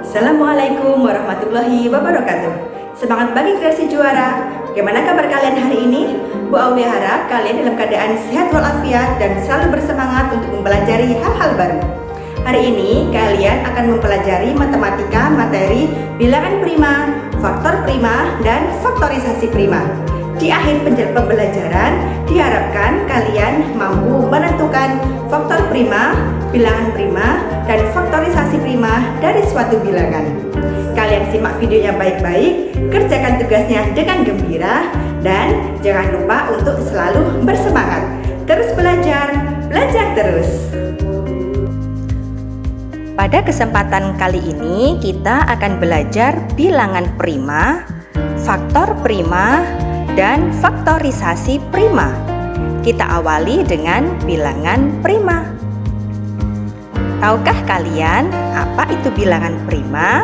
Assalamualaikum warahmatullahi wabarakatuh. Semangat bagi kreasi juara. Bagaimana kabar kalian hari ini? Bu Aulia harap kalian dalam keadaan sehat walafiat dan selalu bersemangat untuk mempelajari hal-hal baru. Hari ini kalian akan mempelajari matematika materi bilangan prima, faktor prima, dan faktorisasi prima. Di akhir pembelajaran, diharapkan kalian mampu menentukan faktor prima, bilangan prima, dan faktorisasi prima dari suatu bilangan. Kalian simak videonya baik-baik, kerjakan tugasnya dengan gembira, dan jangan lupa untuk selalu bersemangat. Terus belajar, belajar terus. Pada kesempatan kali ini kita akan belajar bilangan prima, faktor prima, dan faktorisasi prima. Kita awali dengan bilangan prima. Tahukah kalian apa itu bilangan prima?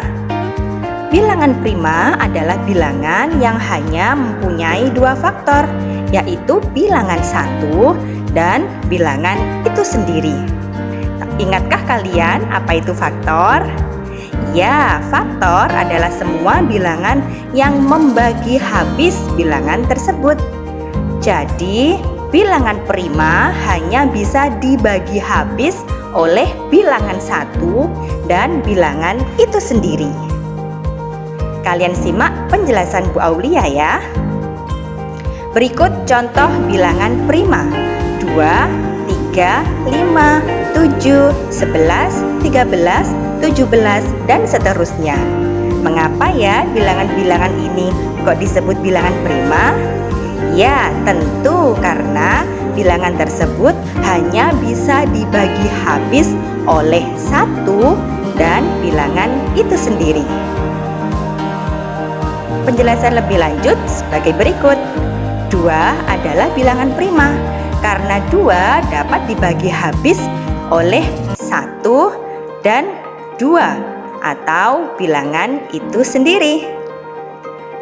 Bilangan prima adalah bilangan yang hanya mempunyai dua faktor, yaitu bilangan satu dan bilangan itu sendiri. Ingatkah kalian apa itu faktor? Ya, faktor adalah semua bilangan yang membagi habis bilangan tersebut. Jadi, bilangan prima hanya bisa dibagi habis oleh bilangan satu dan bilangan itu sendiri. Kalian simak penjelasan Bu Aulia ya. Berikut contoh bilangan prima. 2, 3, 5, 7, 11, 13, 17, dan seterusnya. Mengapa ya bilangan-bilangan ini kok disebut bilangan prima? Ya, tentu karena bilangan tersebut hanya bisa dibagi habis oleh satu dan bilangan itu sendiri. Penjelasan lebih lanjut sebagai berikut. 2 adalah bilangan prima karena 2 dapat dibagi habis oleh 1 dan 2 atau bilangan itu sendiri.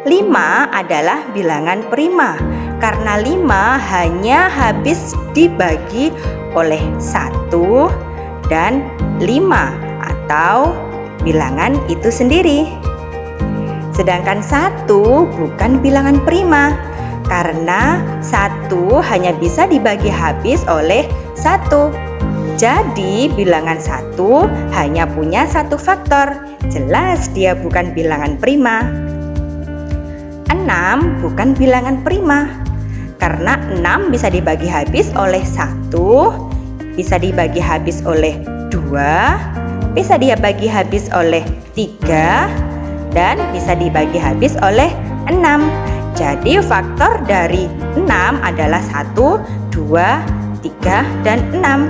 5 adalah bilangan prima karena 5 hanya habis dibagi oleh 1 dan 5 atau bilangan itu sendiri. Sedangkan 1 bukan bilangan prima karena 1 hanya bisa dibagi habis oleh 1. Jadi bilangan 1 hanya punya satu faktor. Jelas dia bukan bilangan prima. 6 bukan bilangan prima karena 6 bisa dibagi habis oleh 1, bisa dibagi habis oleh 2, bisa dibagi habis oleh 3, dan bisa dibagi habis oleh 6. Jadi faktor dari 6 adalah 1, 2, 3, dan 6.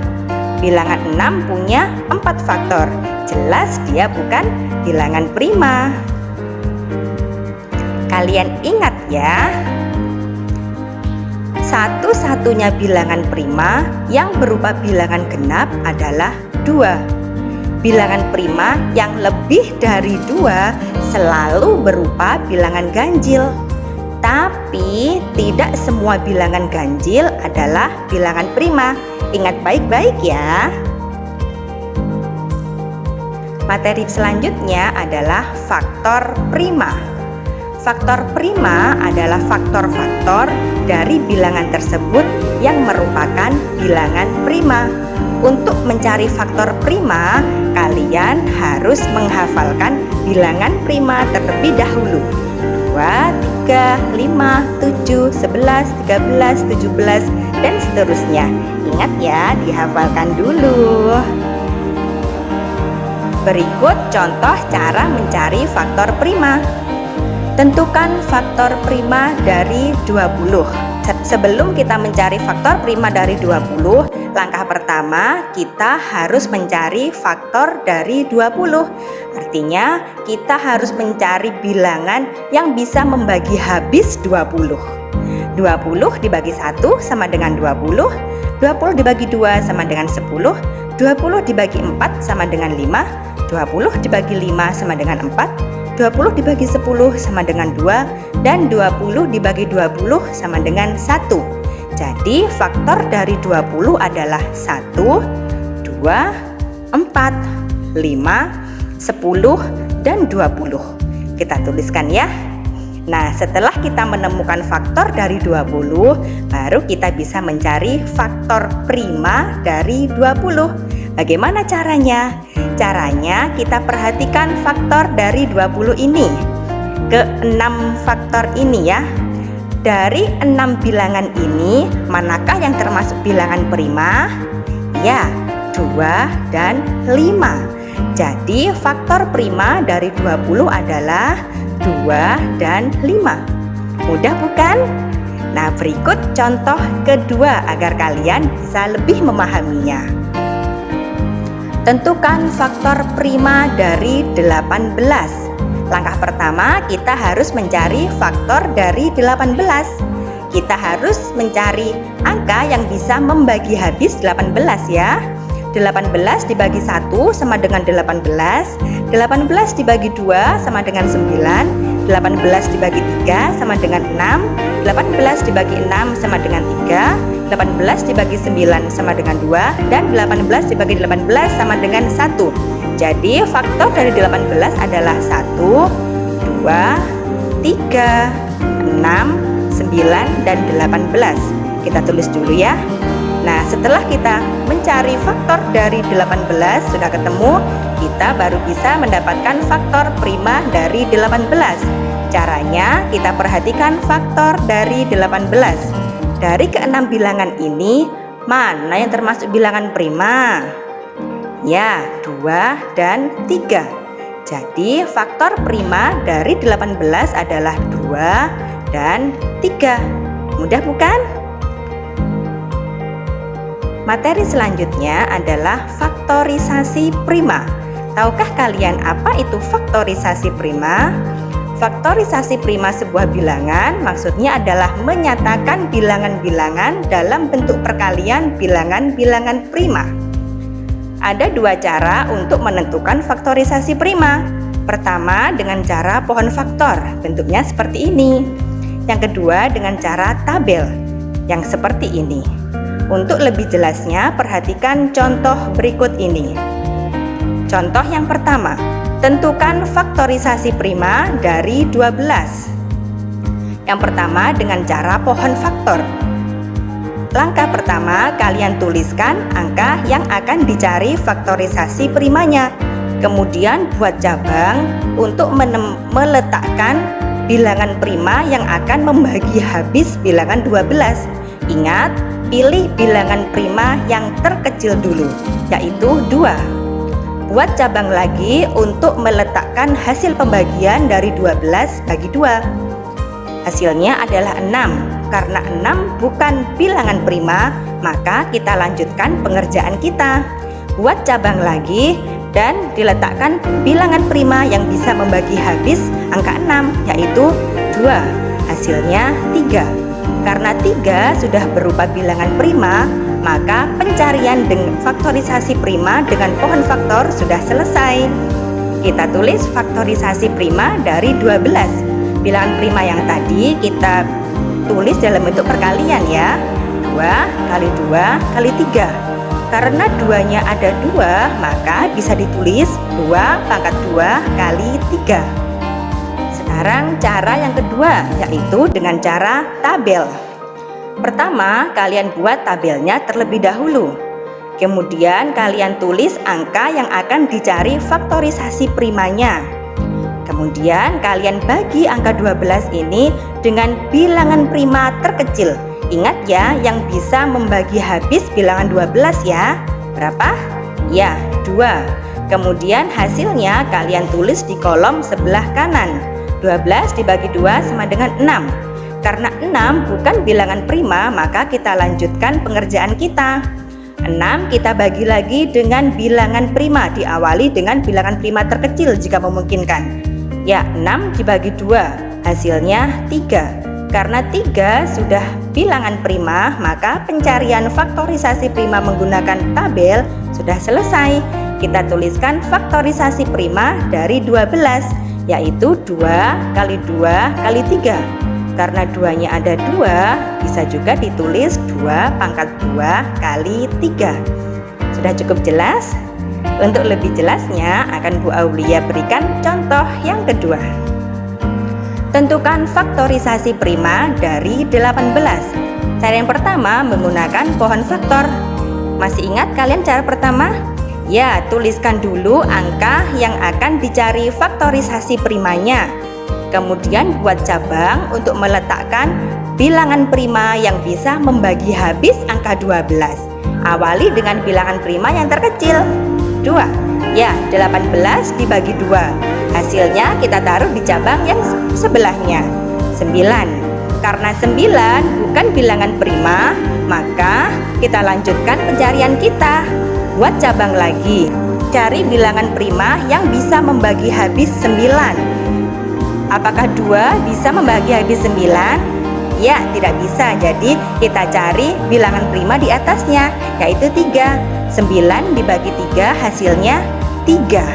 Bilangan 6 punya 4 faktor. Jelas dia bukan bilangan prima. Kalian ingat ya, satu-satunya bilangan prima yang berupa bilangan genap adalah 2. Bilangan prima yang lebih dari 2 selalu berupa bilangan ganjil. Tapi tidak semua bilangan ganjil adalah bilangan prima. Ingat baik-baik ya. Materi selanjutnya adalah faktor prima. Faktor prima adalah faktor-faktor dari bilangan tersebut yang merupakan bilangan prima. Untuk mencari faktor prima, kalian harus menghafalkan bilangan prima terlebih dahulu. 2, 3, 5, 7, 11, 13, 17, dan seterusnya. Ingat ya, dihafalkan dulu. Berikut contoh cara mencari faktor prima. Tentukan faktor prima dari 20. Sebelum kita mencari faktor prima dari 20, langkah pertama kita harus mencari faktor dari 20. Artinya kita harus mencari bilangan yang bisa membagi habis 20. 20 dibagi 1 sama dengan 20, 20 dibagi 2 sama dengan 10, 20 dibagi 4 sama dengan 5, 20 dibagi 5 sama dengan 4, 20 dibagi 10 sama dengan 2, dan 20 dibagi 20 sama dengan 1. Jadi faktor dari 20 adalah 1, 2, 4, 5, 10, dan 20. Kita tuliskan ya. Nah, setelah kita menemukan faktor dari 20, baru kita bisa mencari faktor prima dari 20. Bagaimana caranya? Caranya kita perhatikan faktor dari 20 ini. Ke 6 faktor ini ya. Dari 6 bilangan ini, manakah yang termasuk bilangan prima? Ya, 2 dan 5. Jadi faktor prima dari 20 adalah 2 dan 5. Mudah bukan? Nah, berikut contoh kedua agar kalian bisa lebih memahaminya. Tentukan faktor prima dari 18. Langkah pertama, kita harus mencari faktor dari 18. Kita harus mencari angka yang bisa membagi habis 18 ya. 18 dibagi 1 sama dengan 18, 18 dibagi 2 sama dengan 9, 18 dibagi 3 sama dengan 6, 18 dibagi 6 sama dengan 3, 18 dibagi 9 sama dengan 2, dan 18 dibagi 18 sama dengan 1. Jadi faktor dari 18 adalah 1, 2, 3, 6, 9, dan 18. Kita tulis dulu ya. Nah, setelah kita mencari faktor dari 18 sudah ketemu, kita baru bisa mendapatkan faktor prima dari 18. Caranya kita perhatikan faktor dari 18. Dari ke-6 bilangan ini, mana yang termasuk bilangan prima? Ya, 2 dan 3. Jadi faktor prima dari 18 adalah 2 dan 3. Mudah bukan? Materi selanjutnya adalah faktorisasi prima. Tahukah kalian apa itu faktorisasi prima? Faktorisasi prima sebuah bilangan maksudnya adalah menyatakan bilangan-bilangan dalam bentuk perkalian bilangan-bilangan prima. Ada dua cara untuk menentukan faktorisasi prima. Pertama dengan cara pohon faktor, bentuknya seperti ini. Yang kedua dengan cara tabel, yang seperti ini. Untuk lebih jelasnya, perhatikan contoh berikut ini. Contoh yang pertama, tentukan faktorisasi prima dari 12. Yang pertama dengan cara pohon faktor. Langkah pertama, kalian tuliskan angka yang akan dicari faktorisasi primanya. Kemudian buat cabang untuk meletakkan bilangan prima yang akan membagi habis bilangan 12. Ingat, pilih bilangan prima yang terkecil dulu, yaitu 2. Buat cabang lagi untuk meletakkan hasil pembagian dari 12 bagi 2. Hasilnya adalah 6. Karena 6 bukan bilangan prima, maka kita lanjutkan pengerjaan kita. Buat cabang lagi dan diletakkan bilangan prima yang bisa membagi habis angka 6, yaitu 2. Hasilnya 3. Karena 3 sudah berupa bilangan prima, maka pencarian dengan faktorisasi prima dengan pohon faktor sudah selesai. Kita tulis faktorisasi prima dari 12. Bilangan prima yang tadi kita tulis dalam bentuk perkalian ya. 2 kali 2 kali 3. Karena 2-nya ada 2, maka bisa ditulis 2 pangkat 2 kali 3. Sekarang cara yang kedua, yaitu dengan cara tabel. Pertama, kalian buat tabelnya terlebih dahulu. Kemudian kalian tulis angka yang akan dicari faktorisasi primanya. Kemudian kalian bagi angka 12 ini dengan bilangan prima terkecil. Ingat ya, yang bisa membagi habis bilangan 12 ya. Berapa? Ya, 2. Kemudian hasilnya kalian tulis di kolom sebelah kanan. 12 dibagi 2 sama dengan 6. Karena 6 bukan bilangan prima, maka kita lanjutkan pengerjaan kita. 6 kita bagi lagi dengan bilangan prima, diawali dengan bilangan prima terkecil jika memungkinkan. Ya, 6 dibagi 2, hasilnya 3. Karena 3 sudah bilangan prima, maka pencarian faktorisasi prima menggunakan tabel sudah selesai. Kita tuliskan faktorisasi prima dari 12, yaitu 2 kali 2 kali 3. Karena 2-nya ada 2, bisa juga ditulis 2 pangkat 2 kali 3. Sudah cukup jelas? Untuk lebih jelasnya akan Bu Aulia berikan contoh yang kedua. Tentukan faktorisasi prima dari 18. Cara yang pertama menggunakan pohon faktor. Masih ingat kalian cara pertama? Ya, tuliskan dulu angka yang akan dicari faktorisasi primanya. Kemudian buat cabang untuk meletakkan bilangan prima yang bisa membagi habis angka 12. Awali dengan bilangan prima yang terkecil, 2. Ya, 18 dibagi 2. Hasilnya kita taruh di cabang yang sebelahnya, 9. Karena 9 bukan bilangan prima, maka kita lanjutkan pencarian kita. Buat cabang lagi, cari bilangan prima yang bisa membagi habis 9. Apakah 2 bisa membagi habis 9? Ya, tidak bisa. Jadi kita cari bilangan prima di atasnya, yaitu 3. 9 dibagi 3 hasilnya 3.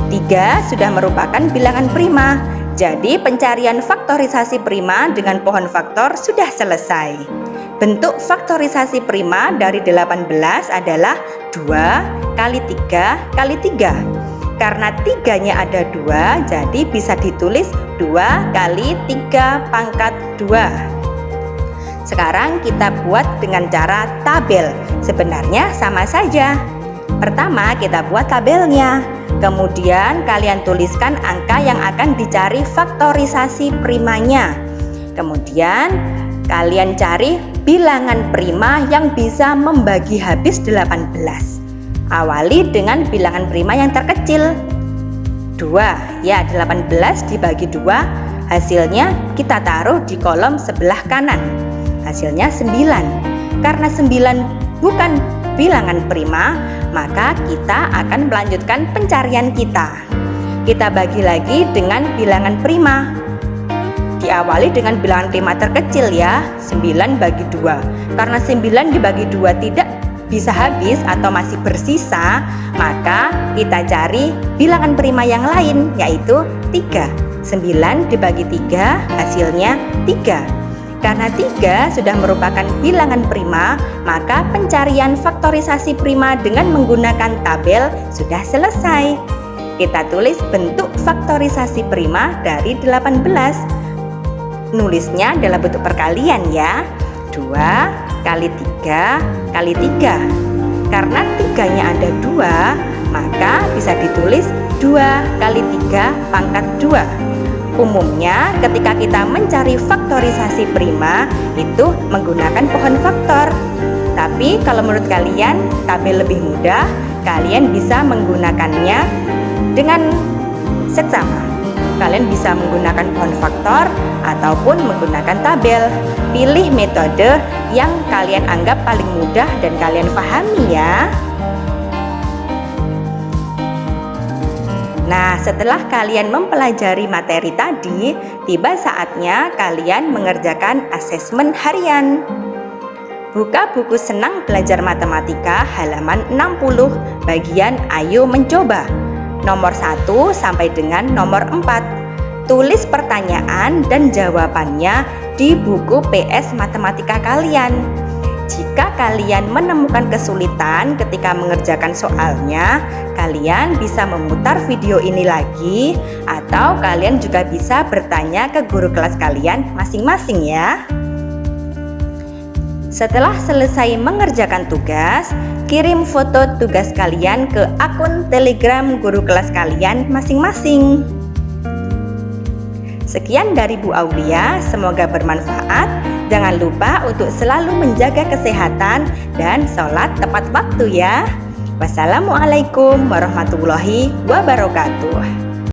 3 sudah merupakan bilangan prima. Jadi pencarian faktorisasi prima dengan pohon faktor sudah selesai. Bentuk faktorisasi prima dari 18 adalah 2 kali 3 kali 3. Karena 3-nya ada 2, jadi bisa ditulis 2 kali 3 pangkat 2. Sekarang kita buat dengan cara tabel. Sebenarnya sama saja. Pertama kita buat tabelnya. Kemudian kalian tuliskan angka yang akan dicari faktorisasi primanya. Kemudian kalian cari bilangan prima yang bisa membagi habis 18. Awali dengan bilangan prima yang terkecil, 2. Ya, 18 dibagi 2, hasilnya kita taruh di kolom sebelah kanan. Hasilnya 9. Karena 9 bukan bilangan prima, maka kita akan melanjutkan pencarian kita. Kita bagi lagi dengan bilangan prima. Diawali dengan bilangan prima terkecil ya, 9 bagi 2. Karena 9 dibagi 2 tidak bisa habis atau masih bersisa, maka kita cari bilangan prima yang lain, yaitu 3. 9 dibagi 3 hasilnya 3. Karena 3 sudah merupakan bilangan prima, maka pencarian faktorisasi prima dengan menggunakan tabel sudah selesai. Kita tulis bentuk faktorisasi prima dari 18. Nulisnya dalam bentuk perkalian ya, 2 kali 3 kali 3. Karena 3-nya ada 2, maka bisa ditulis 2 kali 3 pangkat 2. Umumnya ketika kita mencari faktorisasi prima itu menggunakan pohon faktor. Tapi kalau menurut kalian tabel lebih mudah, kalian bisa menggunakannya dengan seksama. Kalian bisa menggunakan pohon faktor ataupun menggunakan tabel. Pilih metode yang kalian anggap paling mudah dan kalian pahami ya. Nah, setelah kalian mempelajari materi tadi, tiba saatnya kalian mengerjakan asesmen harian. Buka buku Senang Belajar Matematika halaman 60, bagian Ayo Mencoba. Nomor 1 sampai dengan nomor 4. Tulis pertanyaan dan jawabannya di buku PS Matematika kalian. Jika kalian menemukan kesulitan ketika mengerjakan soalnya, kalian bisa memutar video ini lagi, atau kalian juga bisa bertanya ke guru kelas kalian masing-masing ya. Setelah selesai mengerjakan tugas, kirim foto tugas kalian ke akun Telegram guru kelas kalian masing-masing. Sekian dari Bu Aulia, semoga bermanfaat. Jangan lupa untuk selalu menjaga kesehatan dan sholat tepat waktu ya. Wassalamualaikum warahmatullahi wabarakatuh.